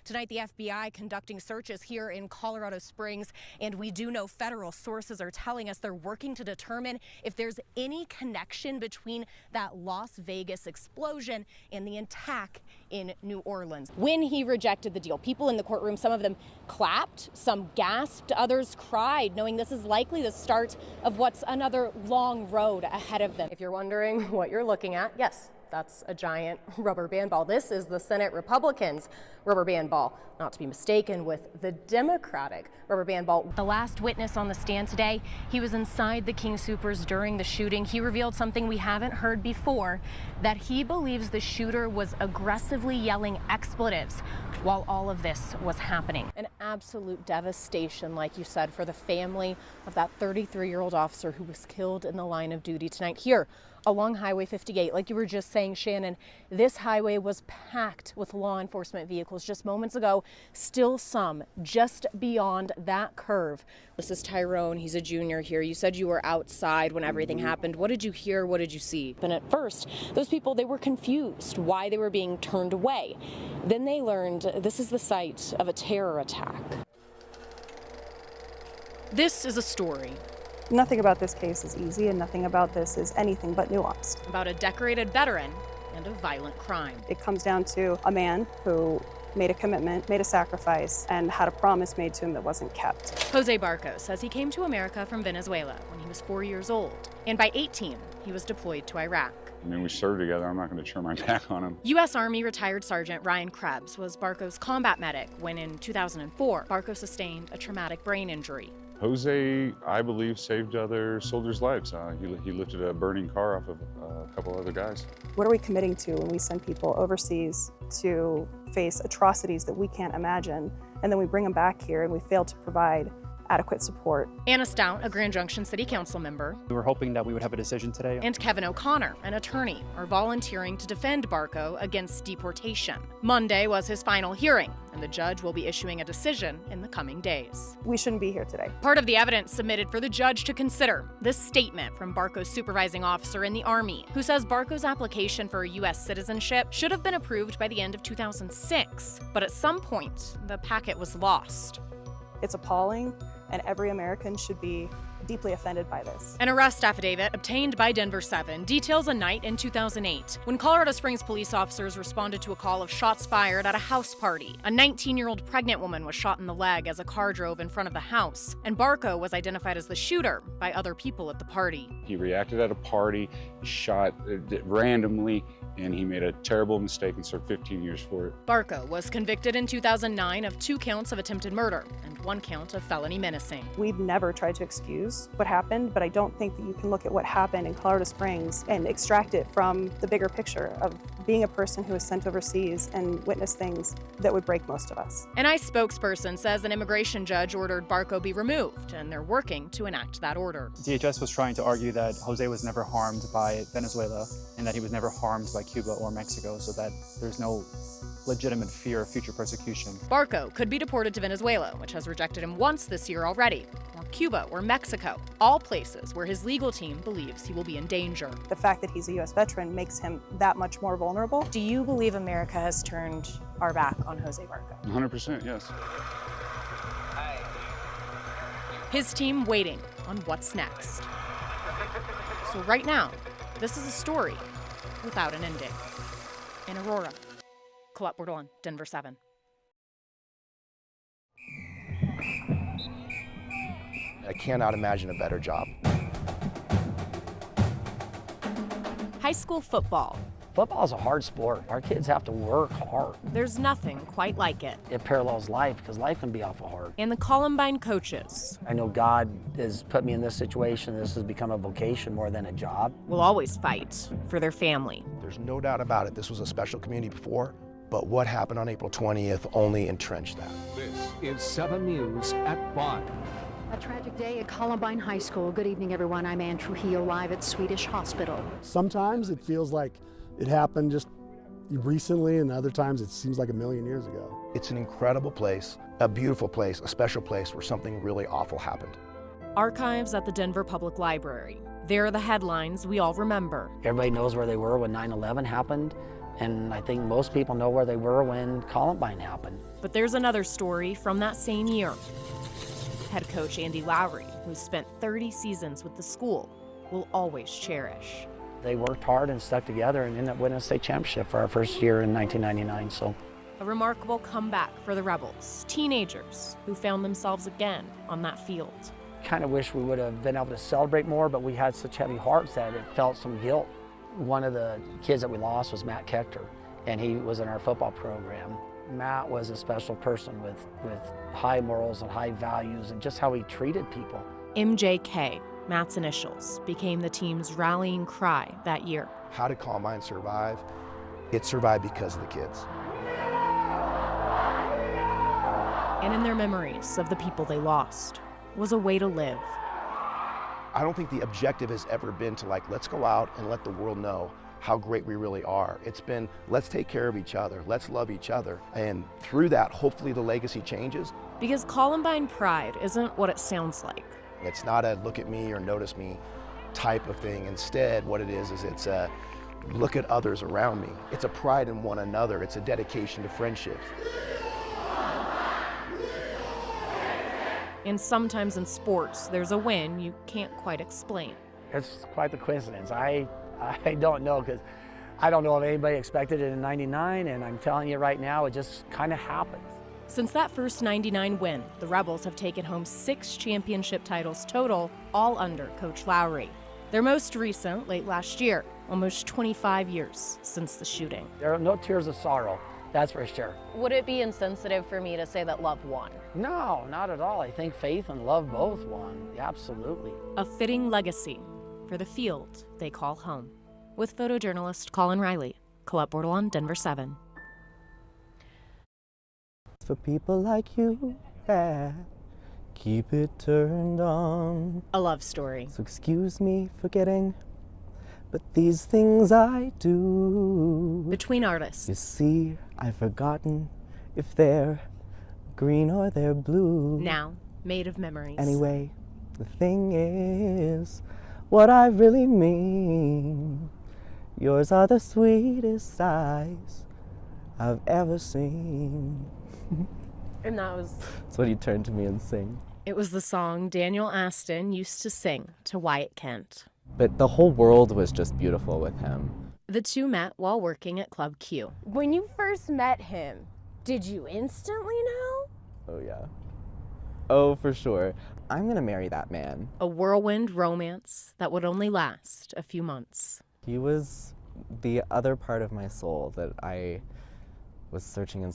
Tonight, the FBI conducting searches here in Colorado Springs, and we do know federal sources are telling us they're working to determine if there's any connection between that Las Vegas explosion and the attack in New Orleans. When he rejected the deal, people in the courtroom, some of them clapped, some gasped, others cried, knowing this is likely the start of what's another long road ahead of them. If you're wondering what you're looking at, yes, that's a giant rubber band ball. This is the Senate Republicans' rubber band ball, not to be mistaken with the Democratic rubber band ball. The last witness on the stand today, he was inside the King Soopers during the shooting. He revealed something we haven't heard before, that he believes the shooter was aggressively yelling expletives while all of this was happening. An absolute devastation, like you said, for the family of that 33-year-old officer who was killed in the line of duty tonight here along Highway 58. Like you were just saying, Shannon, this highway was packed with law enforcement vehicles just moments ago, still some just beyond that curve. This is Tyrone. He's a junior here. You said you were outside when everything happened. What did you hear? What did you see? And at first, those people, they were confused why they were being turned away. Then they learned this is the site of a terror attack. This is a story. Nothing about this case is easy, and nothing about this is anything but nuanced. About a decorated veteran and a violent crime. It comes down to a man who made a commitment, made a sacrifice, and had a promise made to him that wasn't kept. Jose Barco says he came to America from Venezuela when he was 4 years old, and by 18, he was deployed to Iraq. I mean, we served together. I'm not going to turn my back on him. U.S. Army retired Sergeant Ryan Krebs was Barco's combat medic when in 2004, Barco sustained a traumatic brain injury. Jose, I believe, saved other soldiers' lives. He lifted a burning car off of a couple other guys. What are we committing to when we send people overseas to face atrocities that we can't imagine, and then we bring them back here and we fail to provide adequate support? Anna Stout, a Grand Junction City Council member. We were hoping that we would have a decision today. And Kevin O'Connor, an attorney, are volunteering to defend Barco against deportation. Monday was his final hearing, and the judge will be issuing a decision in the coming days. We shouldn't be here today. Part of the evidence submitted for the judge to consider, this statement from Barco's supervising officer in the Army, who says Barco's application for U.S. citizenship should have been approved by the end of 2006. But at some point, the packet was lost. It's appalling, and every American should be deeply offended by this. An arrest affidavit obtained by Denver 7 details a night in 2008 when Colorado Springs police officers responded to a call of shots fired at a house party. A 19-year-old pregnant woman was shot in the leg as a car drove in front of the house, and Barco was identified as the shooter by other people at the party. He reacted at a party, he shot randomly, and he made a terrible mistake and served 15 years for it. Barco was convicted in 2009 of 2 counts of attempted murder and 1 count of felony menacing. We've never tried to excuse what happened, but I don't think that you can look at what happened in Colorado Springs and extract it from the bigger picture of being a person who was sent overseas and witnessed things that would break most of us. An ICE spokesperson says an immigration judge ordered Barco be removed, and they're working to enact that order. DHS was trying to argue that Jose was never harmed by Venezuela and that he was never harmed by Cuba or Mexico, so that there's no legitimate fear of future persecution. Barco could be deported to Venezuela, which has rejected him once this year already, or Cuba or Mexico, all places where his legal team believes he will be in danger. The fact that he's a U.S. veteran makes him that much more vulnerable. Do you believe America has turned our back on Jose Barco? 100%, yes. His team waiting on what's next. So right now, this is a story without an ending. In Aurora, Colette Bordelon, Denver 7. I cannot imagine a better job. High school football. Football is a hard sport. Our kids have to work hard. There's nothing quite like it. It parallels life because life can be awful hard. And the Columbine coaches. I know God has put me in this situation. This has become a vocation more than a job. Will always fight for their family. There's no doubt about it. This was a special community before, but what happened on April 20th only entrenched that. This is 7 News at 5. A tragic day at Columbine High School. Good evening, everyone. I'm Ann Trujillo, live at Swedish Hospital. Sometimes it feels like it happened just recently, and other times it seems like a million years ago. It's an incredible place, a beautiful place, a special place where something really awful happened. Archives at the Denver Public Library. There are the headlines we all remember. Everybody knows where they were when 9/11 happened, And I think most people know where they were when Columbine happened. But there's another story from that same year. Head coach Andy Lowry, who spent 30 seasons with the school, will always cherish. They worked hard and stuck together and ended up winning a state championship for our first year in 1999. So A remarkable comeback for the Rebels, teenagers who found themselves again on that field. kind of wish we would have been able to celebrate more, but we had such heavy hearts that it felt some guilt. One of the kids that we lost was Matt Kechter, and he was in our football program. Matt was a special person with high morals and high values and just how he treated people. MJK, Matt's initials, became the team's rallying cry that year. How did Columbine survive? It survived because of the kids. And in their memories of the people they lost was a way to live. I don't think the objective has ever been to let's go out and let the world know how great we really are. It's been, let's take care of each other, let's love each other. And through that, hopefully the legacy changes. Because Columbine pride isn't what it sounds like. It's not a look at me or notice me type of thing. Instead, what it is it's a look at others around me. It's a pride in one another. It's a dedication to friendships. And sometimes in sports, there's a win you can't quite explain. It's quite the coincidence. I don't know, because I don't know if anybody expected it in '99, and I'm telling you right now, it just kind of happened. Since that first '99 win, the Rebels have taken home 6 championship titles total, all under Coach Lowry. Their most recent, late last year, almost 25 years since the shooting. There are no tears of sorrow, that's for sure. Would it be insensitive for me to say that love won? No, not at all. I think faith and love both won, absolutely. A fitting legacy for the field they call home. With photojournalist Colin Riley, Colette Bordelon, Denver 7. For people like you, that keep it turned on. A love story. So excuse me for getting, but these things I do. Between artists. You see, I've forgotten if they're green or they're blue. Now, made of memories. Anyway, the thing is, what I really mean, yours are the sweetest eyes I've ever seen. And that's what he turned to me and sing. It was the song Daniel Aston used to sing to Wyatt Kent. But the whole world was just beautiful with him. The two met while working at Club Q. When you first met him, did you instantly know? Oh yeah. Oh, for sure. I'm gonna marry that man. A whirlwind romance that would only last a few months. He was the other part of my soul that I was searching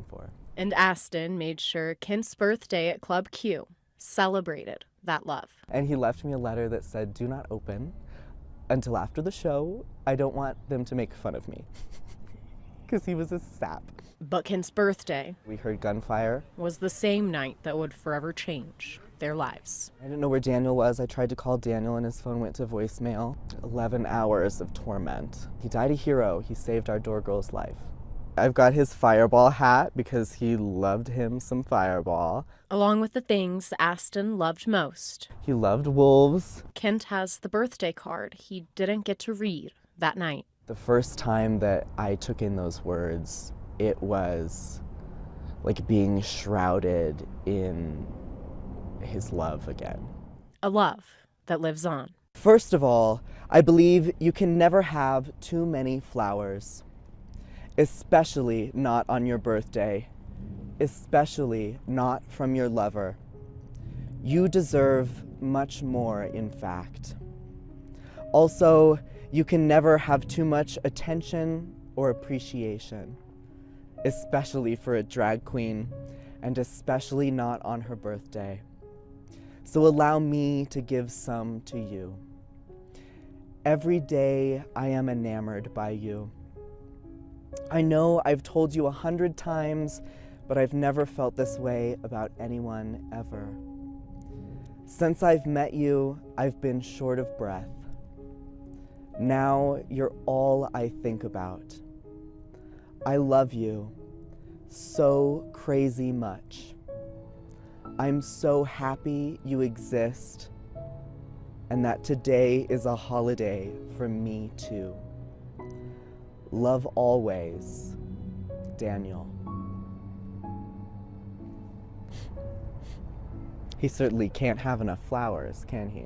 for. And Aston made sure Kent's birthday at Club Q celebrated that love. And he left me a letter that said, do not open until after the show. I don't want them to make fun of me. Because he was a sap. But Kent's birthday, we heard gunfire, was the same night that would forever change their lives. I didn't know where Daniel was. I tried to call Daniel and his phone went to voicemail. 11 hours of torment. He died a hero. He saved our door girl's life. I've got his Fireball hat because he loved him some Fireball. Along with the things Aston loved most. He loved wolves. Kent has the birthday card he didn't get to read that night. The first time that I took in those words, it was like being shrouded in his love again. A love that lives on. First of all, I believe you can never have too many flowers. Especially not on your birthday, especially not from your lover. You deserve much more, in fact. Also, you can never have too much attention or appreciation, especially for a drag queen, and especially not on her birthday. So allow me to give some to you. Every day I am enamored by you. I know I've told you 100 times, but I've never felt this way about anyone ever. Since I've met you, I've been short of breath. Now you're all I think about. I love you so crazy much. I'm so happy you exist, and that today is a holiday for me too. Love always, Daniel. He certainly can't have enough flowers, can he?